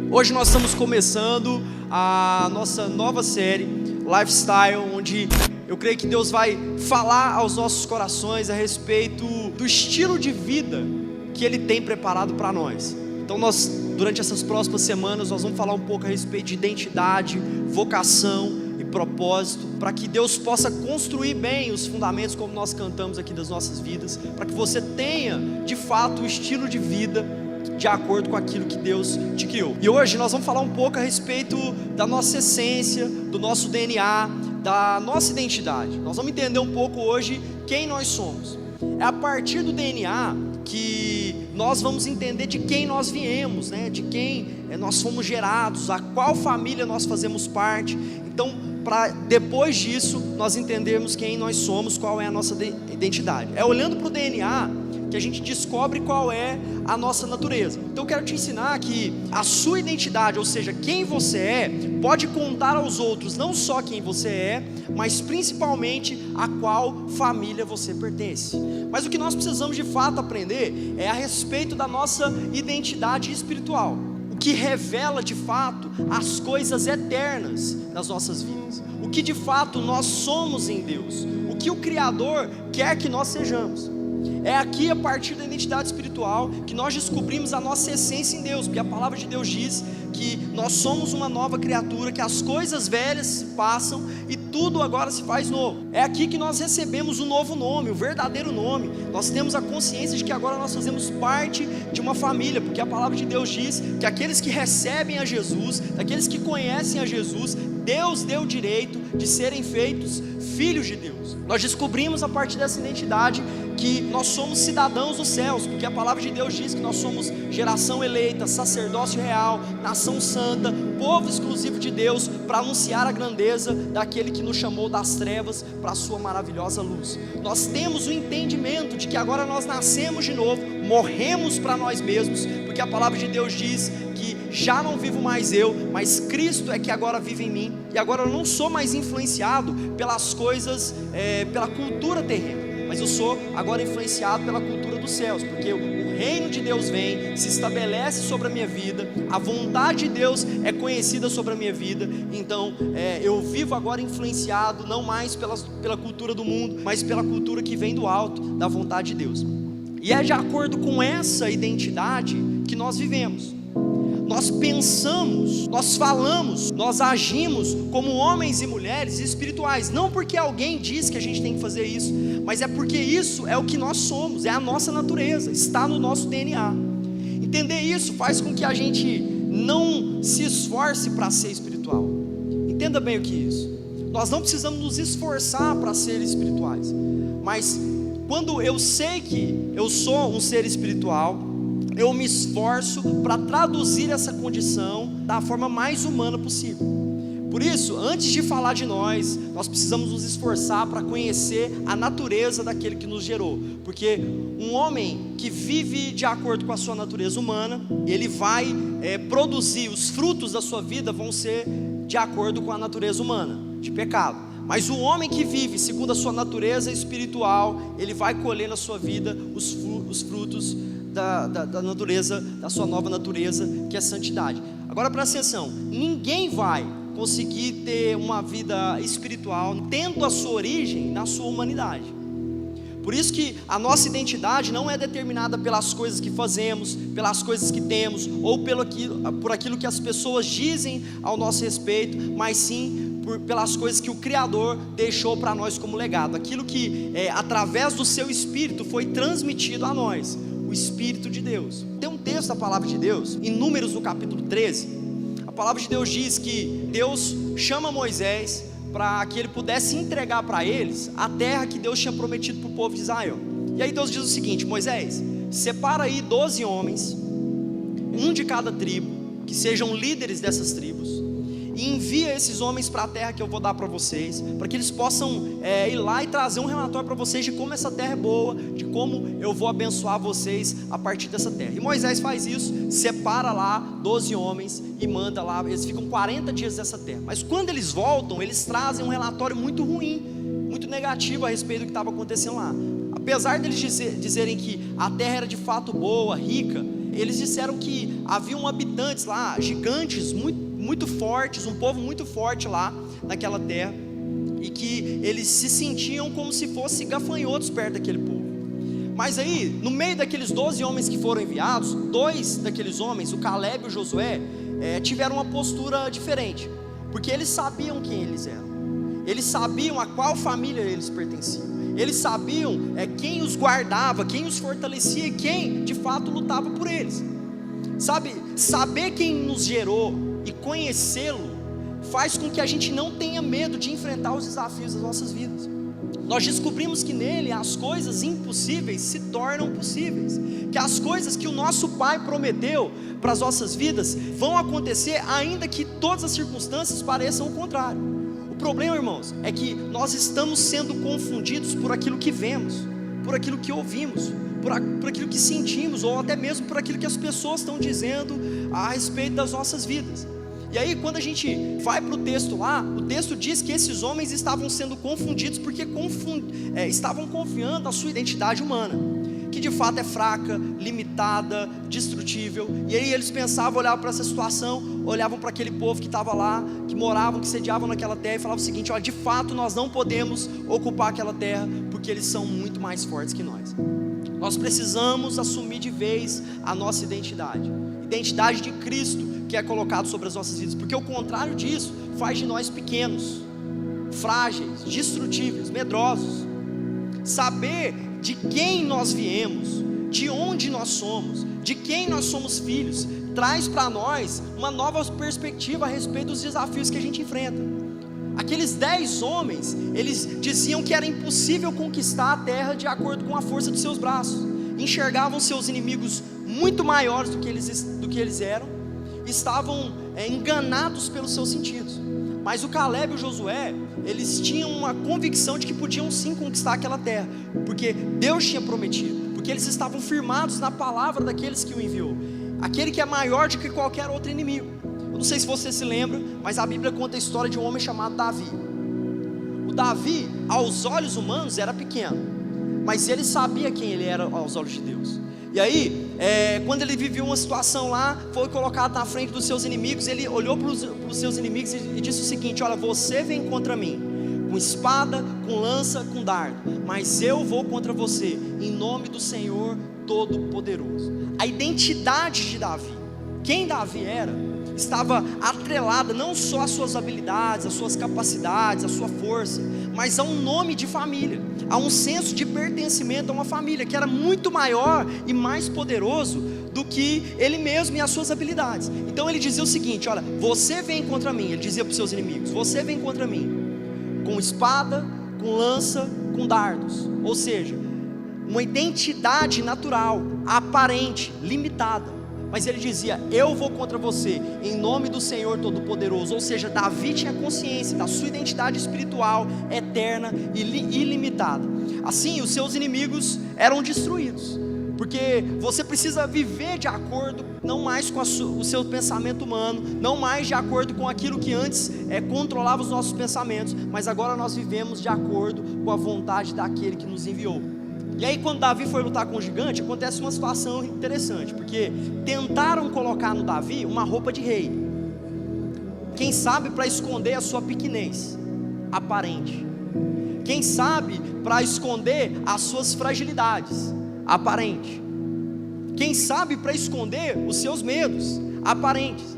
Hoje nós estamos começando a nossa nova série Lifestyle, onde eu creio que Deus vai falar aos nossos corações a respeito do estilo de vida que Ele tem preparado para nós. Então durante essas próximas semanas, nós vamos falar um pouco a respeito de identidade, vocação e propósito, para que Deus possa construir bem os fundamentos, como nós cantamos aqui, das nossas vidas, para que você tenha de fato o estilo de vida de acordo com aquilo que Deus te criou. E hoje nós vamos falar um pouco a respeito da nossa essência, do nosso DNA, da nossa identidade. Nós vamos entender um pouco hoje quem nós somos. É a partir do DNA que nós vamos entender de quem nós viemos, né? De quem nós fomos gerados, a qual família nós fazemos parte. Então, para depois disso, nós entendermos quem nós somos, qual é a nossa identidade. É olhando para o DNA que a gente descobre qual é a nossa natureza. Então eu quero te ensinar que a sua identidade, ou seja, quem você é, pode contar aos outros não só quem você é, mas principalmente a qual família você pertence. Mas o que nós precisamos de fato aprender é a respeito da nossa identidade espiritual, o que revela de fato as coisas eternas das nossas vidas, o que de fato nós somos em Deus, o que o Criador quer que nós sejamos. É aqui, a partir da identidade espiritual, que nós descobrimos a nossa essência em Deus, porque a palavra de Deus diz que nós somos uma nova criatura, que as coisas velhas passam e tudo agora se faz novo. É aqui que nós recebemos o novo nome, o verdadeiro nome. Nós temos a consciência de que agora nós fazemos parte de uma família, porque a palavra de Deus diz que aqueles que recebem a Jesus, aqueles que conhecem a Jesus, Deus deu o direito de serem feitos filhos de Deus. Nós descobrimos a partir dessa identidade que nós somos cidadãos dos céus, porque a palavra de Deus diz que nós somos geração eleita, sacerdócio real, nação santa, povo exclusivo de Deus, para anunciar a grandeza daquele que nos chamou das trevas para a sua maravilhosa luz. Nós temos o entendimento de que agora nós nascemos de novo, morremos para nós mesmos, porque a palavra de Deus diz que já não vivo mais eu, mas Cristo é que agora vive em mim, e agora eu não sou mais influenciado pelas coisas, pela cultura terrena, mas eu sou agora influenciado pela cultura dos céus, porque o reino de Deus vem, se estabelece sobre a minha vida, a vontade de Deus é conhecida sobre a minha vida. Então eu vivo agora influenciado não mais pela cultura do mundo, mas pela cultura que vem do alto, da vontade de Deus. E é de acordo com essa identidade que nós vivemos. Nós pensamos, nós falamos, nós agimos como homens e mulheres espirituais, não porque alguém diz que a gente tem que fazer isso, mas é porque isso é o que nós somos, é a nossa natureza, está no nosso DNA. Entender isso faz com que a gente não se esforce para ser espiritual. Entenda bem o que é isso. Nós não precisamos nos esforçar para ser espirituais, mas quando eu sei que eu sou um ser espiritual, eu me esforço para traduzir essa condição da forma mais humana possível. Por isso, antes de falar de nós precisamos nos esforçar para conhecer a natureza daquele que nos gerou, porque um homem que vive de acordo com a sua natureza humana, ele vai produzir, os frutos da sua vida vão ser de acordo com a natureza humana, de pecado. Mas o homem que vive segundo a sua natureza espiritual, ele vai colher na sua vida os frutos da natureza, da sua nova natureza, que é santidade. Agora presta atenção, ninguém vai conseguir ter uma vida espiritual tendo a sua origem na sua humanidade. Por isso que a nossa identidade não é determinada pelas coisas que fazemos, pelas coisas que temos, ou por aquilo que as pessoas dizem ao nosso respeito, mas sim pelas coisas que o Criador deixou para nós como legado, aquilo que através do seu Espírito foi transmitido a nós, o Espírito de Deus. Tem um texto da palavra de Deus, em Números no capítulo 13, a palavra de Deus diz que Deus chama Moisés para que ele pudesse entregar para eles a terra que Deus tinha prometido para o povo de Israel. E aí Deus diz o seguinte: Moisés, separa aí 12 homens, um de cada tribo, que sejam líderes dessas tribos, e envia esses homens para a terra que eu vou dar para vocês, para que eles possam ir lá e trazer um relatório para vocês de como essa terra é boa, de como eu vou abençoar vocês a partir dessa terra. E Moisés faz isso, separa lá 12 homens e manda lá, eles ficam 40 dias nessa terra, mas quando eles voltam, eles trazem um relatório muito ruim, muito negativo a respeito do que estava acontecendo lá. Apesar deles dizerem que a terra era de fato boa, rica, eles disseram que haviam habitantes lá, gigantes, muito fortes, um povo muito forte lá naquela terra, e que eles se sentiam como se fossem gafanhotos perto daquele povo. Mas aí, no meio daqueles 12 homens que foram enviados, 2 daqueles homens, o Caleb e o Josué, tiveram uma postura diferente, porque eles sabiam quem eles eram, eles sabiam a qual família eles pertenciam, eles sabiam quem os guardava, quem os fortalecia e quem de fato lutava por eles. Sabe, saber quem nos gerou e conhecê-lo faz com que a gente não tenha medo de enfrentar os desafios das nossas vidas. Nós descobrimos que nele as coisas impossíveis se tornam possíveis, que as coisas que o nosso Pai prometeu para as nossas vidas vão acontecer, ainda que todas as circunstâncias pareçam o contrário. O problema, irmãos, é que nós estamos sendo confundidos por aquilo que vemos, por aquilo que ouvimos, por aquilo que sentimos, ou até mesmo por aquilo que as pessoas estão dizendo a respeito das nossas vidas. E aí, quando a gente vai para o texto lá, o texto diz que esses homens estavam sendo confundidos porque estavam confiando na sua identidade humana, que de fato é fraca, limitada, destrutível. E aí eles pensavam, olhavam para essa situação, olhavam para aquele povo que estava lá, que moravam, que sediavam naquela terra, e falavam o seguinte: olha, de fato nós não podemos ocupar aquela terra, porque eles são muito mais fortes que nós. Nós precisamos assumir de vez a nossa identidade de Cristo, que é colocado sobre as nossas vidas, porque o contrário disso faz de nós pequenos, frágeis, destrutíveis, medrosos. Saber de quem nós viemos, de onde nós somos, de quem nós somos filhos, traz para nós uma nova perspectiva a respeito dos desafios que a gente enfrenta. Aqueles 10 homens, eles diziam que era impossível conquistar a terra de acordo com a força de seus braços, enxergavam seus inimigos muito maiores do que eles eram, estavam enganados pelos seus sentidos. Mas o Caleb e o Josué, eles tinham uma convicção de que podiam sim conquistar aquela terra, porque Deus tinha prometido, porque eles estavam firmados na palavra daqueles que o enviou, aquele que é maior do que qualquer outro inimigo. Eu não sei se você se lembra, mas a Bíblia conta a história de um homem chamado Davi. O Davi, aos olhos humanos, era pequeno, mas ele sabia quem ele era aos olhos de Deus. E aí, quando ele viveu uma situação lá, foi colocado na frente dos seus inimigos, ele olhou para os seus inimigos e disse o seguinte: olha, você vem contra mim, com espada, com lança, com dardo, mas eu vou contra você, em nome do Senhor Todo-Poderoso. A identidade de Davi, quem Davi era, estava atrelada não só às suas habilidades, às suas capacidades, à sua força, mas a um nome de família, a um senso de pertencimento a uma família que era muito maior e mais poderoso do que ele mesmo e as suas habilidades. Então ele dizia o seguinte: olha, você vem contra mim, ele dizia para os seus inimigos, você vem contra mim, com espada, com lança, com dardos, ou seja, uma identidade natural, aparente, limitada. Mas ele dizia: eu vou contra você, em nome do Senhor Todo-Poderoso. Ou seja, Davi tinha consciência da sua identidade espiritual, eterna e ilimitada. Assim, os seus inimigos eram destruídos, porque você precisa viver de acordo, não mais com o seu pensamento humano, não mais de acordo com aquilo que antes controlava os nossos pensamentos, mas agora nós vivemos de acordo com a vontade daquele que nos enviou. E aí, quando Davi foi lutar com o gigante, acontece uma situação interessante, porque tentaram colocar no Davi uma roupa de rei, quem sabe para esconder a sua pequenez aparente, quem sabe para esconder as suas fragilidades aparentes, quem sabe para esconder os seus medos aparentes.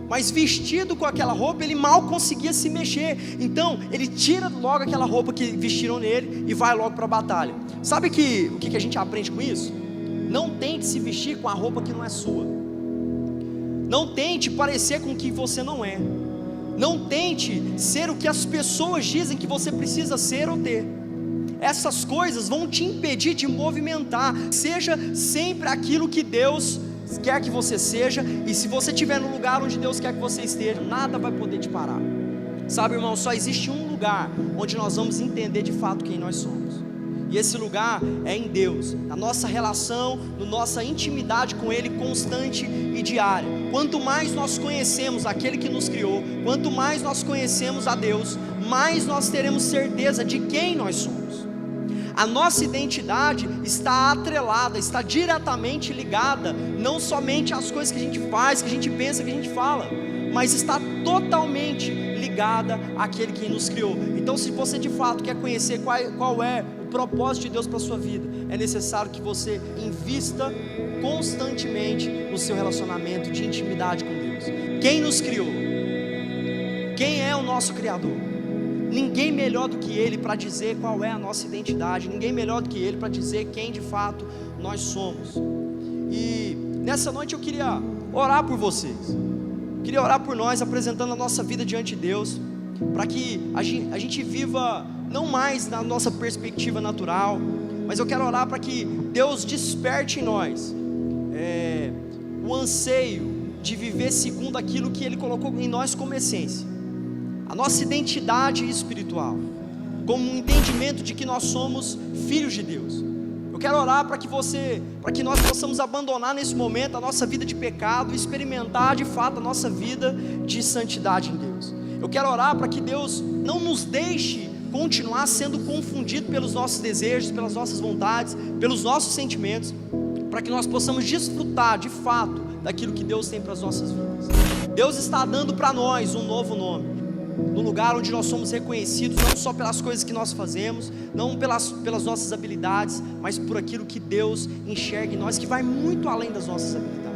Mas vestido com aquela roupa, ele mal conseguia se mexer. Então ele tira logo aquela roupa que vestiram nele e vai logo para a batalha. Sabe o que a gente aprende com isso? Não tente se vestir com a roupa que não é sua. Não tente parecer com o que você não é. Não tente ser o que as pessoas dizem que você precisa ser ou ter. Essas coisas vão te impedir de movimentar. Seja sempre aquilo que Deus quer que você seja, e se você estiver no lugar onde Deus quer que você esteja, nada vai poder te parar. Sabe, irmão, só existe um lugar onde nós vamos entender de fato quem nós somos, e esse lugar é em Deus, na nossa relação, na nossa intimidade com Ele constante e diária. Quanto mais nós conhecemos aquele que nos criou, quanto mais nós conhecemos a Deus, mais nós teremos certeza de quem nós somos. A nossa identidade está atrelada, está diretamente ligada, não somente às coisas que a gente faz, que a gente pensa, que a gente fala, mas está totalmente ligada àquele que nos criou. Então, se você de fato quer conhecer qual é o propósito de Deus para a sua vida, é necessário que você invista constantemente no seu relacionamento de intimidade com Deus. Quem nos criou? Quem é o nosso Criador? Ninguém melhor do que Ele para dizer qual é a nossa identidade, ninguém melhor do que Ele para dizer quem de fato nós somos. E nessa noite eu queria orar por vocês, queria orar por nós, apresentando a nossa vida diante de Deus, para que a gente viva não mais na nossa perspectiva natural, mas eu quero orar para que Deus desperte em nós o anseio de viver segundo aquilo que Ele colocou em nós como essência, a nossa identidade espiritual, como um entendimento de que nós somos filhos de Deus. Eu quero orar para que nós possamos abandonar nesse momento a nossa vida de pecado e experimentar de fato a nossa vida de santidade em Deus. Eu quero orar para que Deus não nos deixe continuar sendo confundido pelos nossos desejos, pelas nossas vontades, pelos nossos sentimentos, para que nós possamos desfrutar de fato daquilo que Deus tem para as nossas vidas. Deus está dando para nós um novo nome, no lugar onde nós somos reconhecidos, não só pelas coisas que nós fazemos, não pelas nossas habilidades, mas por aquilo que Deus enxerga em nós, que vai muito além das nossas habilidades.